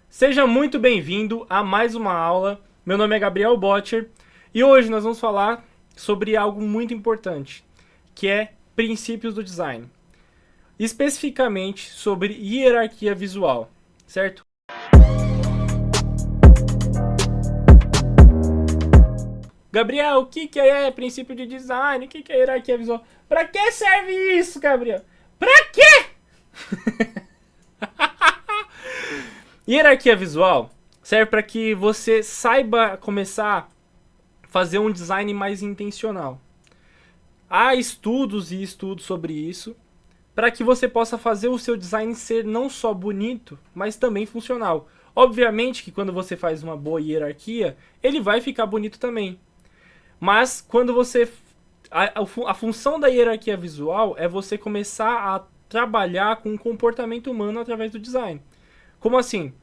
Seja muito bem-vindo a mais uma aula. Meu nome é Gabriel Botcher e hoje nós vamos falar sobre algo muito importante, que é princípios do design. Especificamente sobre hierarquia visual, certo? Gabriel, o que é princípio de design? O que é hierarquia visual? Pra que serve isso, Gabriel? Pra quê? Hierarquia visual serve para que você saiba começar a fazer um design mais intencional. Há estudos e estudos sobre isso para que você possa fazer o seu design ser não só bonito, mas também funcional. Obviamente que quando você faz uma boa hierarquia, ele vai ficar bonito também. Mas quando você. A função da hierarquia visual é você começar a trabalhar com o comportamento humano através do design. Como assim?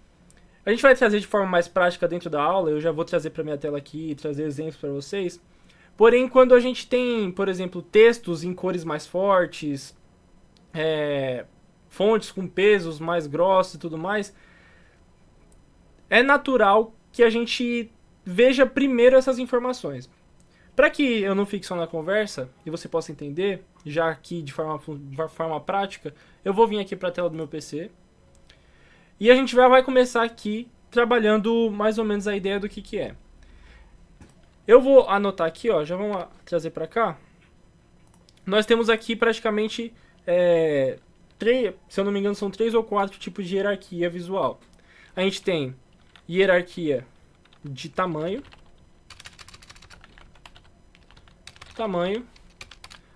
A gente vai trazer de forma mais prática dentro da aula, eu já vou trazer para minha tela aqui e trazer exemplos para vocês. Porém, quando a gente tem, por exemplo, textos em cores mais fortes, fontes com pesos mais grossos e tudo mais, é natural que a gente veja primeiro essas informações. Para que eu não fique só na conversa e você possa entender, já aqui de forma prática, eu vou vir aqui para a tela do meu PC e a gente já vai começar aqui trabalhando mais ou menos a ideia do que é. Eu vou anotar aqui, ó, já vamos trazer para cá. Nós temos aqui praticamente, se eu não me engano, são 3 ou 4 tipos de hierarquia visual. A gente tem hierarquia de tamanho.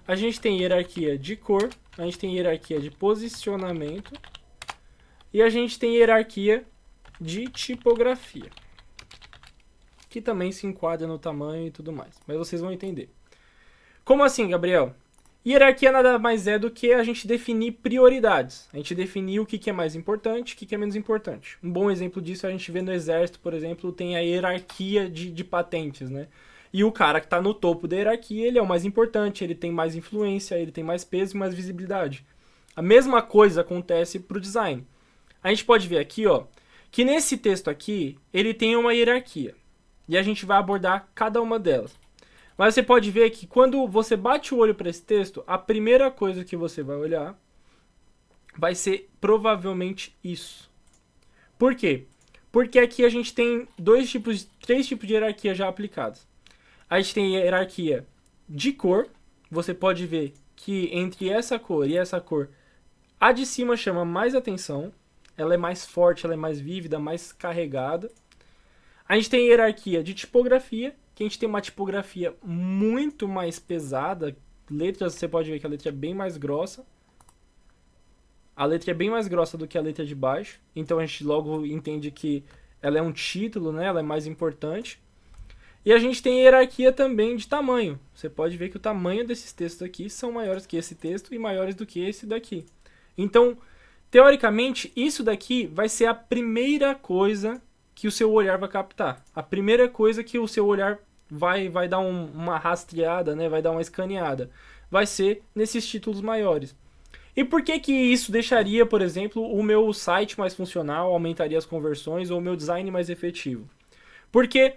A gente tem hierarquia de cor, a gente tem hierarquia de posicionamento e a gente tem hierarquia de tipografia, que também se enquadra no tamanho e tudo mais. Mas vocês vão entender. Como assim, Gabriel? Hierarquia nada mais é do que a gente definir prioridades. A gente definir o que é mais importante, o que é menos importante. Um bom exemplo disso a gente vê no exército, por exemplo, tem a hierarquia de patentes, né? E o cara que está no topo da hierarquia, ele é o mais importante, ele tem mais influência, ele tem mais peso e mais visibilidade. A mesma coisa acontece para o design. A gente pode ver aqui, ó, que nesse texto aqui, ele tem uma hierarquia. E a gente vai abordar cada uma delas. Mas você pode ver que quando você bate o olho para esse texto, a primeira coisa que você vai olhar vai ser provavelmente isso. Por quê? Porque aqui a gente tem três tipos de hierarquia já aplicados. A gente tem hierarquia de cor. Você pode ver que entre essa cor e essa cor, a de cima chama mais atenção. Ela é mais forte, ela é mais vívida, mais carregada. A gente tem hierarquia de tipografia, que a gente tem uma tipografia muito mais pesada. Letras, você pode ver que a letra é bem mais grossa. A letra é bem mais grossa do que a letra de baixo. Então a gente logo entende que ela é um título, né? Ela é mais importante. E a gente tem hierarquia também de tamanho. Você pode ver que o tamanho desses textos aqui são maiores que esse texto e maiores do que esse daqui. Então, teoricamente, isso daqui vai ser a primeira coisa que o seu olhar vai captar. A primeira coisa que o seu olhar vai dar uma rastreada, né? Vai dar uma escaneada. Vai ser nesses títulos maiores. E por que que isso deixaria, por exemplo, o meu site mais funcional, aumentaria as conversões ou o meu design mais efetivo? Porque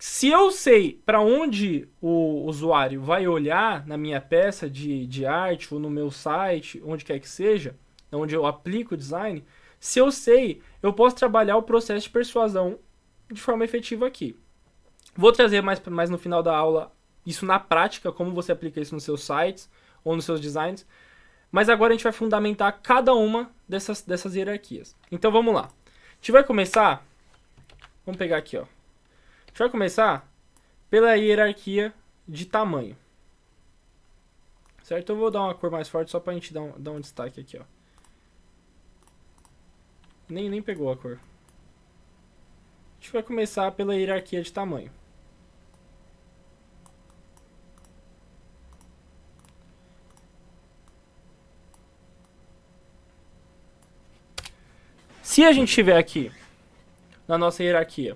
se eu sei para onde o usuário vai olhar na minha peça de arte ou no meu site, onde quer que seja, onde eu aplico o design, se eu sei, eu posso trabalhar o processo de persuasão de forma efetiva aqui. Vou trazer mais no final da aula isso na prática, como você aplica isso nos seus sites ou nos seus designs. Mas agora a gente vai fundamentar cada uma dessas hierarquias. Então vamos lá. A gente vai começar. Vamos pegar aqui, ó. A gente vai começar pela hierarquia de tamanho. Certo? Eu vou dar uma cor mais forte só pra gente dar um destaque aqui, ó. Nem pegou a cor. A gente vai começar pela hierarquia de tamanho. Se a gente tiver aqui na nossa hierarquia,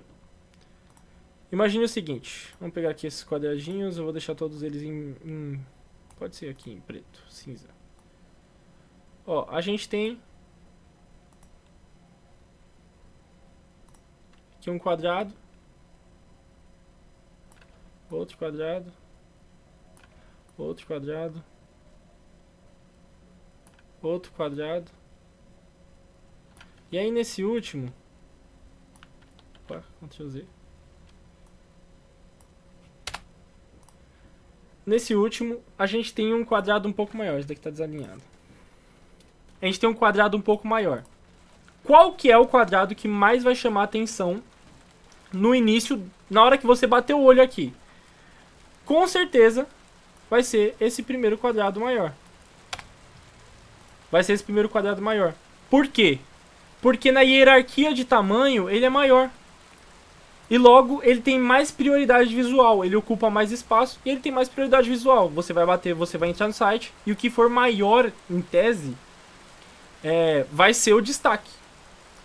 imagine o seguinte. Vamos pegar aqui esses quadradinhos. Eu vou deixar todos eles pode ser aqui em preto, cinza. Ó, a gente tem Aqui um quadrado. Outro quadrado. Outro quadrado. Outro quadrado. E aí nesse último... Opa, Ctrl Z. Nesse último, a gente tem um quadrado um pouco maior. Esse daqui tá desalinhado. A gente tem um quadrado um pouco maior. Qual que é o quadrado que mais vai chamar a atenção no início, na hora que você bater o olho aqui? Com certeza vai ser esse primeiro quadrado maior. Vai ser esse primeiro quadrado maior. Por quê? Porque na hierarquia de tamanho ele é maior. E logo ele tem mais prioridade visual. Ele ocupa mais espaço e ele tem mais prioridade visual. Você vai bater, você vai entrar no site e o que for maior em tese vai ser o destaque.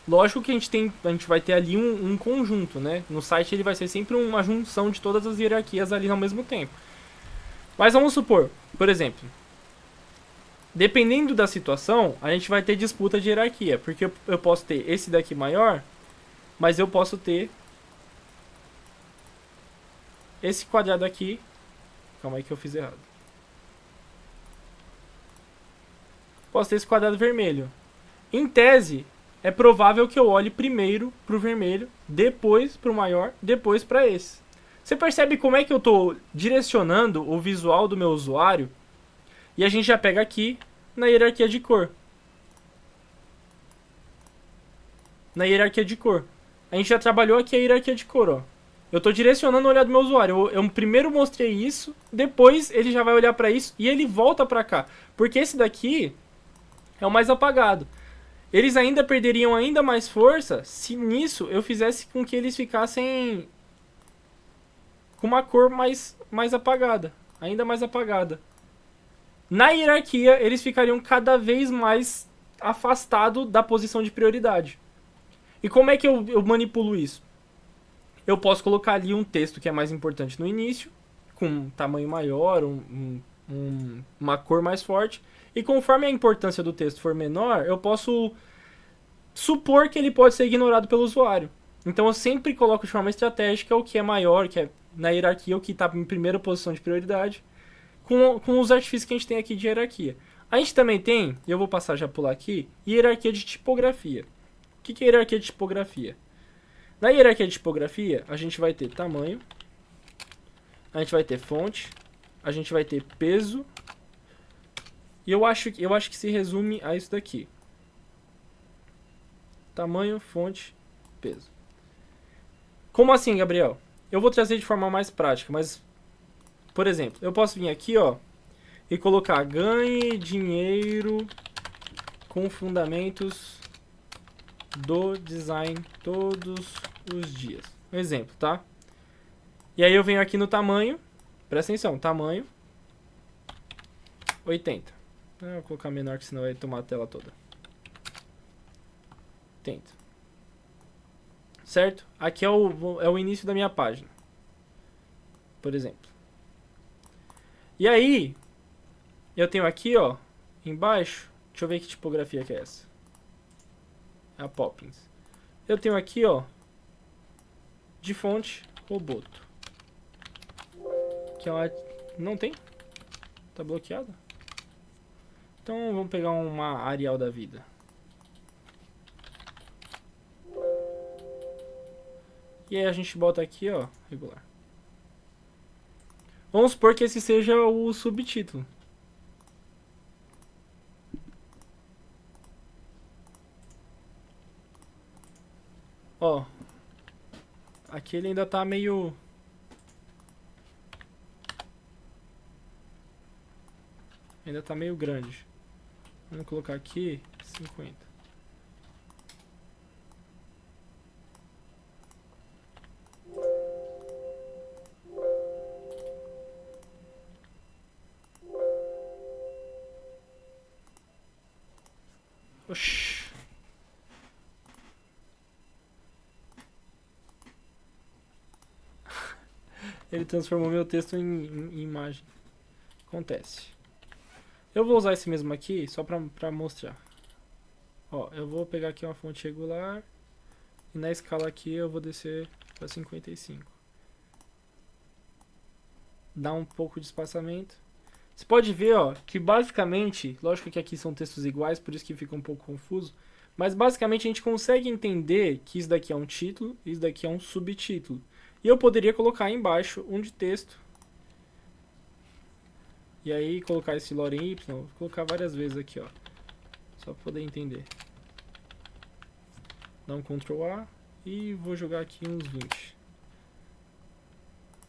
Lógico que a gente vai ter ali um conjunto, né? No site ele vai ser sempre uma junção de todas as hierarquias ali ao mesmo tempo. Mas vamos supor, por exemplo, dependendo da situação, a gente vai ter disputa de hierarquia. Porque eu posso ter esse daqui maior, mas eu posso ter esse quadrado aqui. Calma aí que eu fiz errado. Posso ter esse quadrado vermelho. Em tese, é provável que eu olhe primeiro pro vermelho, depois pro maior, depois para esse. Você percebe como é que eu estou direcionando o visual do meu usuário? E a gente já pega aqui na hierarquia de cor. Na hierarquia de cor. A gente já trabalhou aqui a hierarquia de cor, ó. Eu estou direcionando o olhar do meu usuário. Eu primeiro mostrei isso, depois ele já vai olhar para isso e ele volta para cá. Porque esse daqui é o mais apagado. Eles ainda perderiam ainda mais força se nisso eu fizesse com que eles ficassem com uma cor mais apagada. Ainda mais apagada. Na hierarquia, eles ficariam cada vez mais afastados da posição de prioridade. E como é que eu manipulo isso? Eu posso colocar ali um texto que é mais importante no início, com um tamanho maior, uma cor mais forte. E conforme a importância do texto for menor, eu posso supor que ele pode ser ignorado pelo usuário. Então eu sempre coloco de forma estratégica o que é maior, que é na hierarquia, o que está em primeira posição de prioridade, com os artifícios que a gente tem aqui de hierarquia. A gente também tem, e eu vou passar já pular aqui, hierarquia de tipografia. O que é hierarquia de tipografia? Na hierarquia de tipografia, a gente vai ter tamanho, a gente vai ter fonte, a gente vai ter peso, e eu acho que se resume a isso daqui. Tamanho, fonte, peso. Como assim, Gabriel? Eu vou trazer de forma mais prática, mas, por exemplo, eu posso vir aqui, ó, e colocar ganhe dinheiro com fundamentos do design todos os dias. Um exemplo, tá? E aí eu venho aqui no tamanho, presta atenção, tamanho 80. Eu vou colocar menor que senão vai tomar a tela toda. 80. Certo? Aqui é o início da minha página. Por exemplo. E aí, eu tenho aqui, ó, embaixo, deixa eu ver que tipografia que é essa. É a Poppins. Eu tenho aqui, ó, de fonte, Roboto. Que é uma... Não tem? Tá bloqueado? Então vamos pegar uma Arial da vida. E aí a gente bota aqui, ó, regular. Vamos supor que esse seja o subtítulo. Ó. Aqui ele ainda tá meio... Ainda tá meio grande. Vamos colocar aqui 50. Oxi. Ele transformou meu texto em imagem. Acontece. Eu vou usar esse mesmo aqui só pra mostrar. Ó, eu vou pegar aqui uma fonte regular. E na escala aqui eu vou descer para 55. Dá um pouco de espaçamento. Você pode ver, ó, que basicamente, lógico que aqui são textos iguais, por isso que fica um pouco confuso, mas basicamente a gente consegue entender que isso daqui é um título, isso daqui é um subtítulo. E eu poderia colocar aí embaixo um de texto. E aí colocar esse lorem y, vou colocar várias vezes aqui, ó, só para poder entender. Dá um Ctrl A e vou jogar aqui uns 20.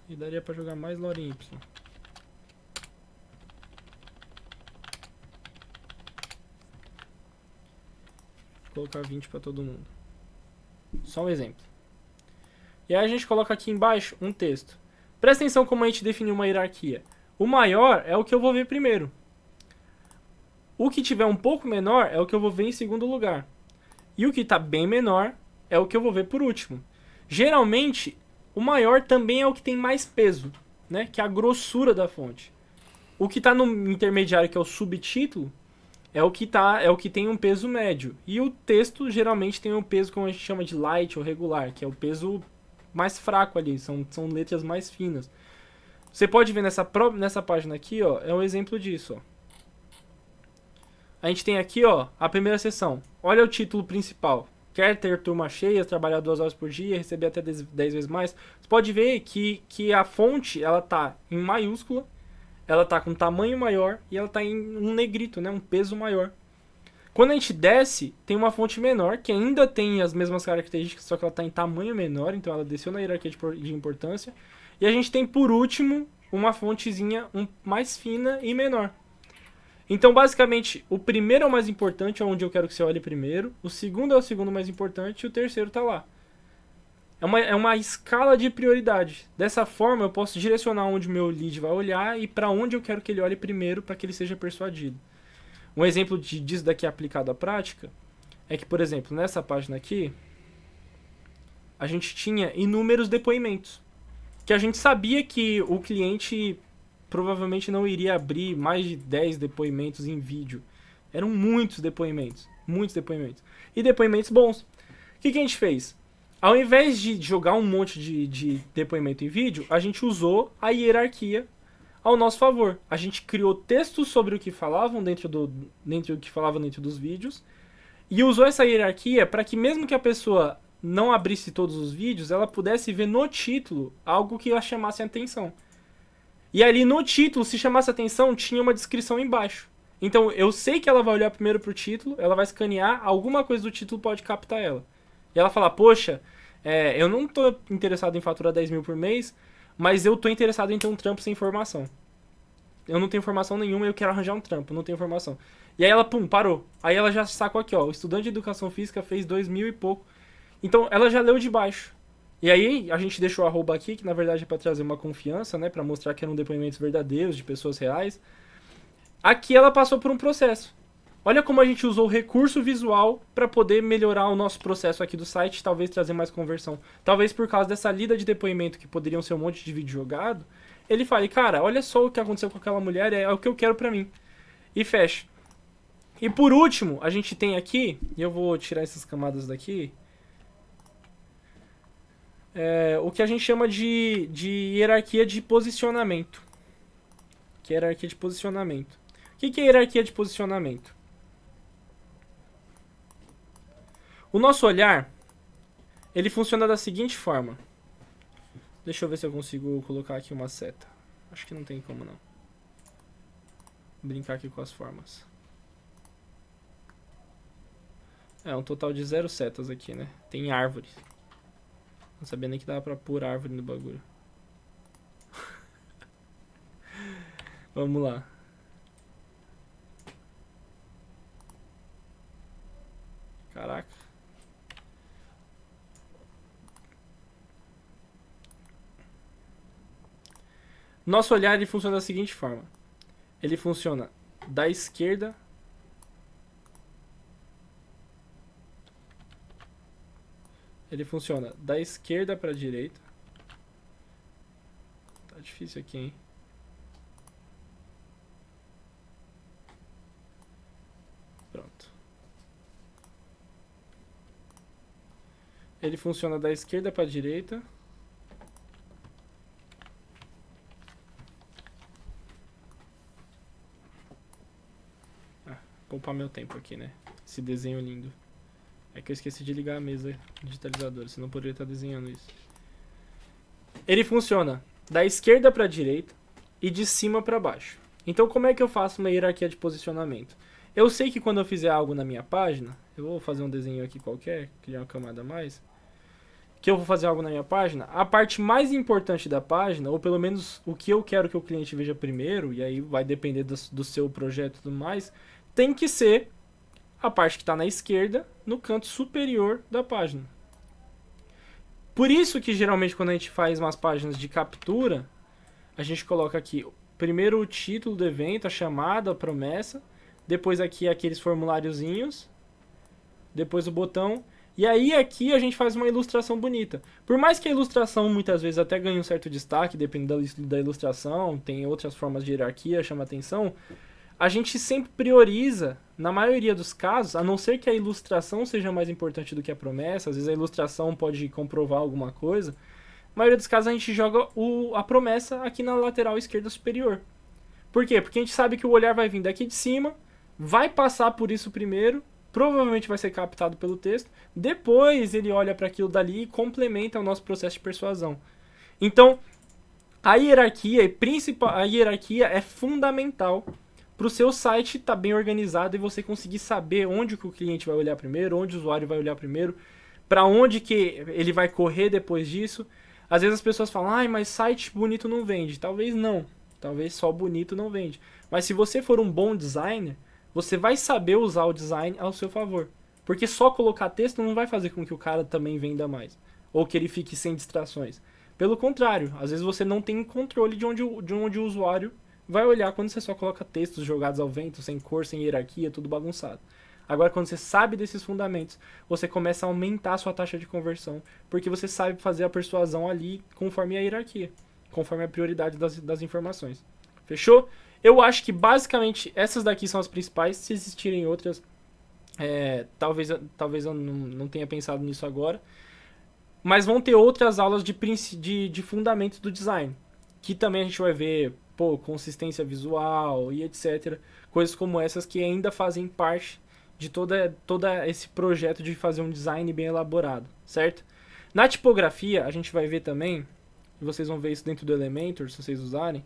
E daria para jogar mais lorem y. Colocar 20 para todo mundo. Só um exemplo. E aí a gente coloca aqui embaixo um texto. Presta atenção como a gente definiu uma hierarquia. O maior é o que eu vou ver primeiro. O que tiver um pouco menor é o que eu vou ver em segundo lugar. E o que está bem menor é o que eu vou ver por último. Geralmente, o maior também é o que tem mais peso, né? Que é a grossura da fonte. O que está no intermediário, que é o subtítulo, é o que tem um peso médio. E o texto geralmente tem um peso, como a gente chama de light ou regular, que é o peso mais fraco ali, são letras mais finas. Você pode ver nessa página aqui, ó, é um exemplo disso, ó. A gente tem aqui, ó, a primeira seção. Olha o título principal. Quer ter turma cheia, trabalhar 2 horas por dia, receber até 10 vezes mais. Você pode ver que a fonte, ela tá em maiúscula, ela tá com tamanho maior e ela tá em um negrito, né, um peso maior. Quando a gente desce, tem uma fonte menor, que ainda tem as mesmas características, só que ela tá em tamanho menor, então ela desceu na hierarquia de importância. E a gente tem, por último, uma fontezinha mais fina e menor. Então, basicamente, o primeiro é o mais importante, é onde eu quero que você olhe primeiro. O segundo é o segundo mais importante e o terceiro está lá. É uma escala de prioridade. Dessa forma, eu posso direcionar onde o meu lead vai olhar e para onde eu quero que ele olhe primeiro para que ele seja persuadido. Um exemplo disso daqui aplicado à prática é que, por exemplo, nessa página aqui, a gente tinha inúmeros depoimentos. Que a gente sabia que o cliente provavelmente não iria abrir mais de 10 depoimentos em vídeo. Eram muitos depoimentos. E depoimentos bons. O que a gente fez? Ao invés de jogar um monte de depoimento em vídeo, a gente usou a hierarquia ao nosso favor. A gente criou textos sobre o que falavam dentro dos vídeos e usou essa hierarquia para que mesmo que a pessoa não abrisse todos os vídeos, ela pudesse ver no título algo que a chamasse a atenção. E ali no título, se chamasse a atenção, tinha uma descrição embaixo. Então eu sei que ela vai olhar primeiro pro título, ela vai escanear, alguma coisa do título pode captar ela. E ela fala, poxa, eu não tô interessado em faturar 10 mil por mês, mas eu tô interessado em ter um trampo sem formação. Eu não tenho formação nenhuma e eu quero arranjar um trampo, não tenho formação. E aí ela, pum, parou. Aí ela já sacou aqui, ó, o estudante de educação física fez 2 mil e pouco. Então ela já leu de baixo. E aí a gente deixou o arroba aqui, que na verdade é para trazer uma confiança, né, para mostrar que eram depoimentos verdadeiros de pessoas reais. Aqui ela passou por um processo. Olha como a gente usou o recurso visual para poder melhorar o nosso processo aqui do site, talvez trazer mais conversão. Talvez por causa dessa lida de depoimento que poderiam ser um monte de vídeo jogado, ele fale, cara, olha só o que aconteceu com aquela mulher, é o que eu quero para mim. E fecha. E por último, a gente tem aqui, e eu vou tirar essas camadas daqui, o que a gente chama de hierarquia de posicionamento. Que é hierarquia de posicionamento. O que é hierarquia de posicionamento? O nosso olhar, ele funciona da seguinte forma. Deixa eu ver se eu consigo colocar aqui uma seta. Acho que não tem como não. Vou brincar aqui com as formas. Um total de 0 setas aqui, né? Tem árvore. Não sabia nem que dava pra pôr árvore no bagulho. Vamos lá. Caraca. Nosso olhar ele funciona da seguinte forma. Ele funciona da esquerda para a direita. Tá difícil aqui, hein? Pronto. Ele funciona da esquerda para a direita. Poupar meu tempo aqui, né? Esse desenho lindo. É que eu esqueci de ligar a mesa digitalizadora, senão eu poderia estar desenhando isso. Ele funciona da esquerda para a direita e de cima para baixo. Então, como é que eu faço uma hierarquia de posicionamento? Eu sei que quando eu fizer algo na minha página, eu vou fazer um desenho aqui qualquer, criar uma camada a mais, que eu vou fazer algo na minha página, a parte mais importante da página, ou pelo menos o que eu quero que o cliente veja primeiro, e aí vai depender do seu projeto e tudo mais, tem que ser a parte que está na esquerda, no canto superior da página. Por isso que geralmente quando a gente faz umas páginas de captura, a gente coloca aqui primeiro o título do evento, a chamada, a promessa, depois aqui aqueles formuláriozinhos, depois o botão, e aí aqui a gente faz uma ilustração bonita. Por mais que a ilustração muitas vezes até ganhe um certo destaque, dependendo da ilustração, tem outras formas de hierarquia, chama atenção, a gente sempre prioriza, na maioria dos casos, a não ser que a ilustração seja mais importante do que a promessa, às vezes a ilustração pode comprovar alguma coisa, na maioria dos casos a gente joga a promessa aqui na lateral esquerda superior. Por quê? Porque a gente sabe que o olhar vai vir daqui de cima, vai passar por isso primeiro, provavelmente vai ser captado pelo texto, depois ele olha para aquilo dali e complementa o nosso processo de persuasão. Então, a hierarquia é fundamental para o seu site estar bem organizado e você conseguir saber onde que o cliente vai olhar primeiro, onde o usuário vai olhar primeiro, para onde que ele vai correr depois disso. Às vezes as pessoas falam, mas site bonito não vende. Talvez não, talvez só bonito não vende. Mas se você for um bom designer, você vai saber usar o design ao seu favor. Porque só colocar texto não vai fazer com que o cara também venda mais, ou que ele fique sem distrações. Pelo contrário, às vezes você não tem controle de onde o usuário vai olhar quando você só coloca textos jogados ao vento, sem cor, sem hierarquia, tudo bagunçado. Agora, quando você sabe desses fundamentos, você começa a aumentar a sua taxa de conversão, porque você sabe fazer a persuasão ali conforme a hierarquia, conforme a prioridade das informações. Fechou? Eu acho que basicamente essas daqui são as principais. Se existirem outras, talvez eu não tenha pensado nisso agora. Mas vão ter outras aulas de fundamentos do design, que também a gente vai ver consistência visual e etc. Coisas como essas que ainda fazem parte de todo esse projeto de fazer um design bem elaborado, certo? Na tipografia, a gente vai ver também, e vocês vão ver isso dentro do Elementor, se vocês usarem,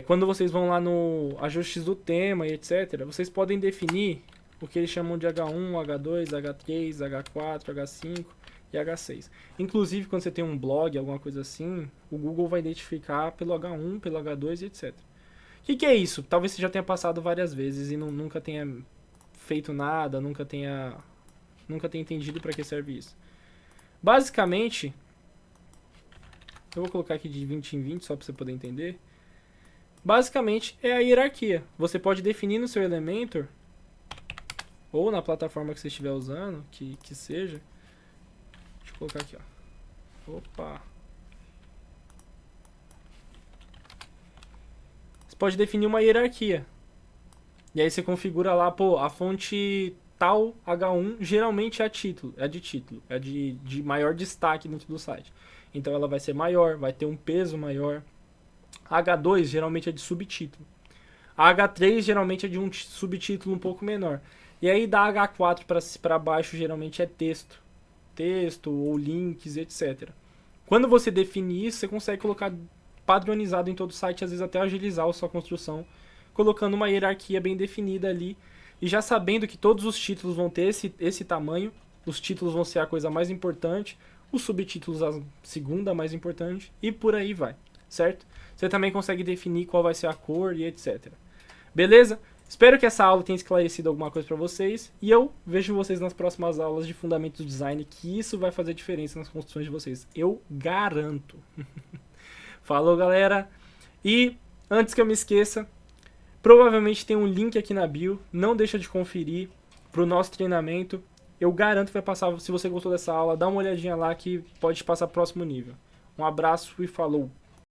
quando vocês vão lá no ajustes do tema e etc., vocês podem definir o que eles chamam de H1, H2, H3, H4, H5 e H6. Inclusive, quando você tem um blog, alguma coisa assim, o Google vai identificar pelo H1, pelo H2 e etc. O que é isso? Talvez você já tenha passado várias vezes e nunca tenha feito nada, nunca tenha entendido para que serve isso. Basicamente, eu vou colocar aqui de 20 em 20 só para você poder entender. Basicamente é a hierarquia. Você pode definir no seu Elementor, ou na plataforma que você estiver usando, que seja. Deixa eu colocar aqui, ó. Opa! Você pode definir uma hierarquia. E aí você configura lá, a fonte tal H1 geralmente é de título, é de maior destaque dentro do site. Então ela vai ser maior, vai ter um peso maior. A H2 geralmente é de subtítulo. A H3 geralmente é de um subtítulo um pouco menor. E aí da H4 para baixo geralmente é texto ou links, etc. Quando você define isso, você consegue colocar padronizado em todo o site, às vezes até agilizar a sua construção, colocando uma hierarquia bem definida ali e já sabendo que todos os títulos vão ter esse tamanho, os títulos vão ser a coisa mais importante, os subtítulos a segunda mais importante e por aí vai, certo? Você também consegue definir qual vai ser a cor e etc. Beleza? Espero que essa aula tenha esclarecido alguma coisa para vocês e eu vejo vocês nas próximas aulas de Fundamentos do Design, que isso vai fazer diferença nas construções de vocês. Eu garanto. Falou, galera! E antes que eu me esqueça, provavelmente tem um link aqui na bio, não deixa de conferir para o nosso treinamento. Eu garanto que vai passar, se você gostou dessa aula, dá uma olhadinha lá que pode passar pro próximo nível. Um abraço e falou!